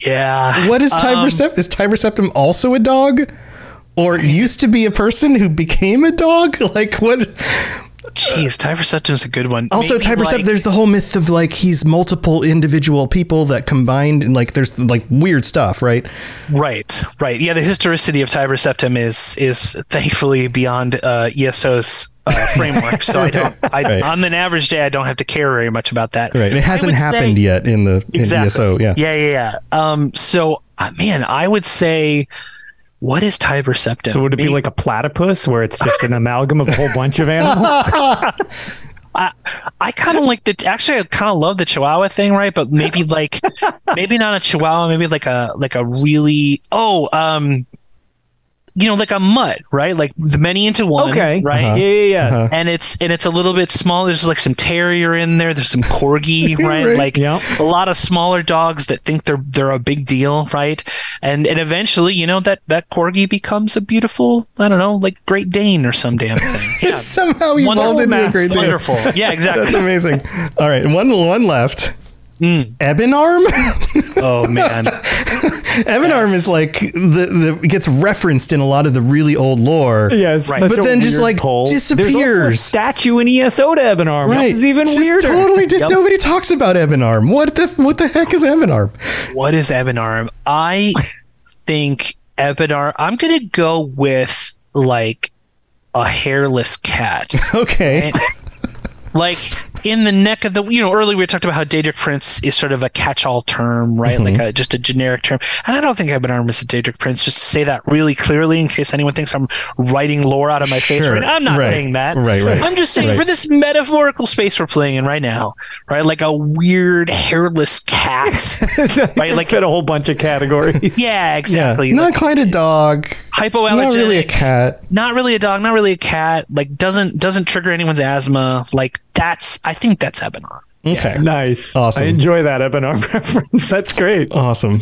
Yeah. What is Tiber Septum? Is Tiber Septum also a dog? Or used to be a person who became a dog? Like what? Jeez, Tiber Septum is a good one. Also, Maybe Tiber Septum, there's the whole myth of like he's multiple individual people that combined, and like there's like weird stuff, right? Right. Yeah, the historicity of Tiber Septum is thankfully beyond ESO's framework. So on an average day, I don't have to care very much about that. Right. It hasn't happened yet in ESO. Yeah. Yeah. So, man, I would say. What is Tiber Septum? So would it be like a platypus where it's just an amalgam of a whole bunch of animals? I kind of like actually I kind of love the Chihuahua thing, right? But maybe like maybe not a Chihuahua, maybe like a really like a mutt, right? Like the many into one. Okay. Right. Yeah. And it's a little bit small. There's like some terrier in there. There's some corgi, right? Right. Like a lot of smaller dogs that think they're a big deal, right? And eventually, that corgi becomes a beautiful, I don't know, like Great Dane or some damn thing. Yeah. It's somehow evolved into a Great Dane. Wonderful. Yeah, exactly. That's amazing. All right, one left. Ebon Arm? Oh man, Ebon Arm is like the gets referenced in a lot of the really old lore. Yes, right. But then just like pull. disappears. There's also a statue in ESO to Ebon Arm. Right. It's even just weirder. Totally, just nobody talks about Ebon Arm. What the heck is Ebon Arm? what is Ebon Arm? I think Ebon Arm. I'm gonna go with like a hairless cat. Okay. Like in the neck of the, earlier we talked about how Daedric Prince is sort of a catch-all term, right? Like just a generic term. And I don't think Ebon Arm is a Daedric Prince, just to say that really clearly in case anyone thinks I'm writing lore out of my face right now. I'm not saying that. Right. I'm just saying for this metaphorical space we're playing in right now, right? Like a weird hairless cat. Right? Like fit a whole bunch of categories. Yeah, exactly. Yeah, not quite a dog. Hypoallergenic. Not really a cat. Not really a dog, not really a cat. Like doesn't trigger anyone's asthma. Like I think that's Ebon Arm. Okay. Yeah. Nice. Awesome. I enjoy that Ebon Arm reference. That's great. Awesome.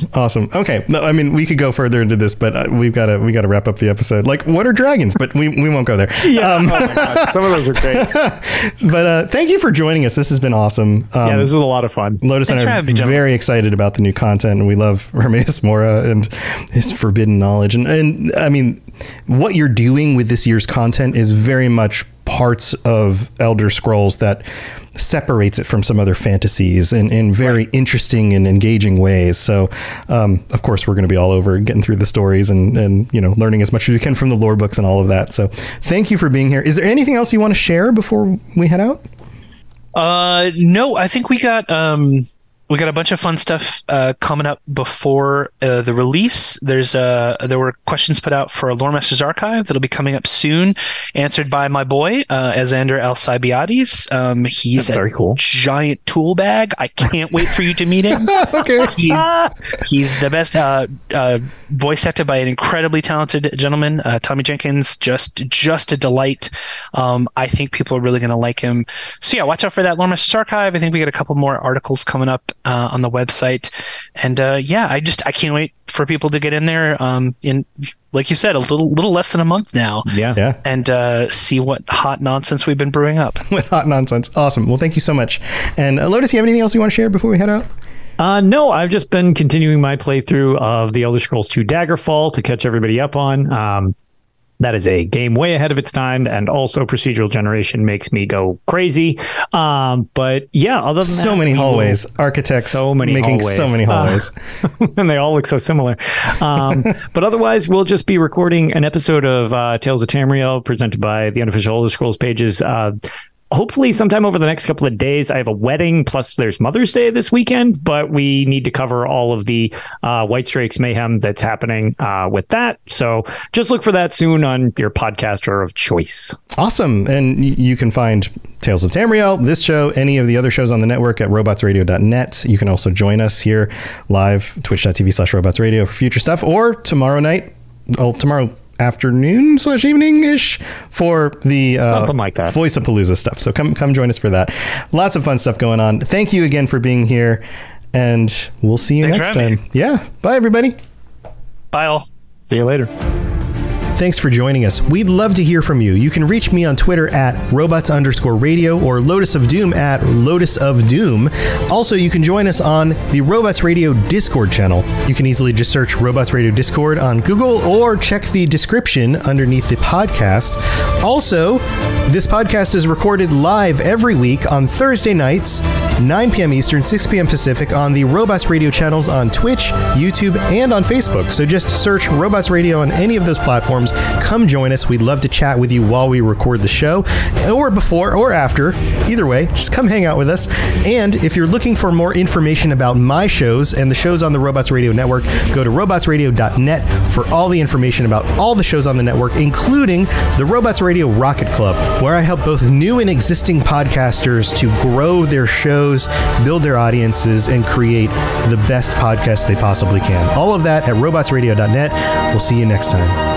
Okay. No, I mean, we could go further into this, but we got to wrap up the episode. Like, what are dragons? But we won't go there. Yeah. Oh my God. Some of those are great. But thank you for joining us. This has been awesome. Yeah, this is a lot of fun. Lotus and I are very excited about the new content, and we love Hermeus Mora and his forbidden knowledge. And I mean, what you're doing with this year's content is very much parts of Elder Scrolls that separates it from some other fantasies in very interesting and engaging ways. So, of course, we're going to be all over getting through the stories and learning as much as we can from the lore books and all of that. So thank you for being here. Is there anything else you want to share before we head out? No, I think we got a bunch of fun stuff coming up before the release. There were questions put out for a Loremaster's archive that'll be coming up soon, answered by my boy Azander Alcibiades. He's very cool. Giant tool bag. I can't wait for you to meet him. Okay, he's the best. Voice acted by an incredibly talented gentleman, Tommy Jenkins. Just a delight. I think people are really going to like him. So yeah, watch out for that Loremaster's archive. I think we got a couple more articles coming up on the website, and I can't wait for people to get in there in, like you said, a little less than a month now. Yeah. And see what hot nonsense we've been brewing up. What hot nonsense. Awesome. Well, thank you so much. And Lotus, you have anything else you want to share before we head out? No, I've just been continuing my playthrough of the Elder Scrolls 2 Daggerfall to catch everybody up on. That is a game way ahead of its time, and also procedural generation makes me go crazy. But yeah, other than that, so many hallways, architects making so many hallways, and they all look so similar. But otherwise, we'll just be recording an episode of Tales of Tamriel presented by the unofficial Elder Scrolls pages. Hopefully sometime over the next couple of days. I have a wedding, plus there's Mother's Day this weekend, but we need to cover all of the White Strakes mayhem that's happening with that. So just look for that soon on your podcaster of choice. Awesome. And you can find Tales of Tamriel, this show, any of the other shows on the network at robotsradio.net. You can also join us here live, twitch.tv/robotsradio for future stuff, or tomorrow afternoon / evening-ish for the something like that Voice-a-Palooza stuff. So come join us for that. Lots of fun stuff going on. Thank you again for being here, and we'll see you next time. Yeah. Bye, everybody. Bye, all. See you later. Thanks for joining us. We'd love to hear from you. You can reach me on Twitter at robots_radio or Lotus of Doom at Lotus of Doom. Also, you can join us on the Robots Radio Discord channel. You can easily just search Robots Radio Discord on Google or check the description underneath the podcast. Also, this podcast is recorded live every week on Thursday nights, 9 p.m. Eastern, 6 p.m. Pacific on the Robots Radio channels on Twitch, YouTube, and on Facebook. So just search Robots Radio on any of those platforms. Come join us. We'd love to chat with you while we record the show, or before or after. Either way, just come hang out with us. And if you're looking for more information about my shows and the shows on the Robots Radio Network, go to robotsradio.net for all the information about all the shows on the network, including the Robots Radio Rocket Club, where I help both new and existing podcasters to grow their shows, build their audiences, and create the best podcasts they possibly can. All of that at robotsradio.net. We'll see you next time.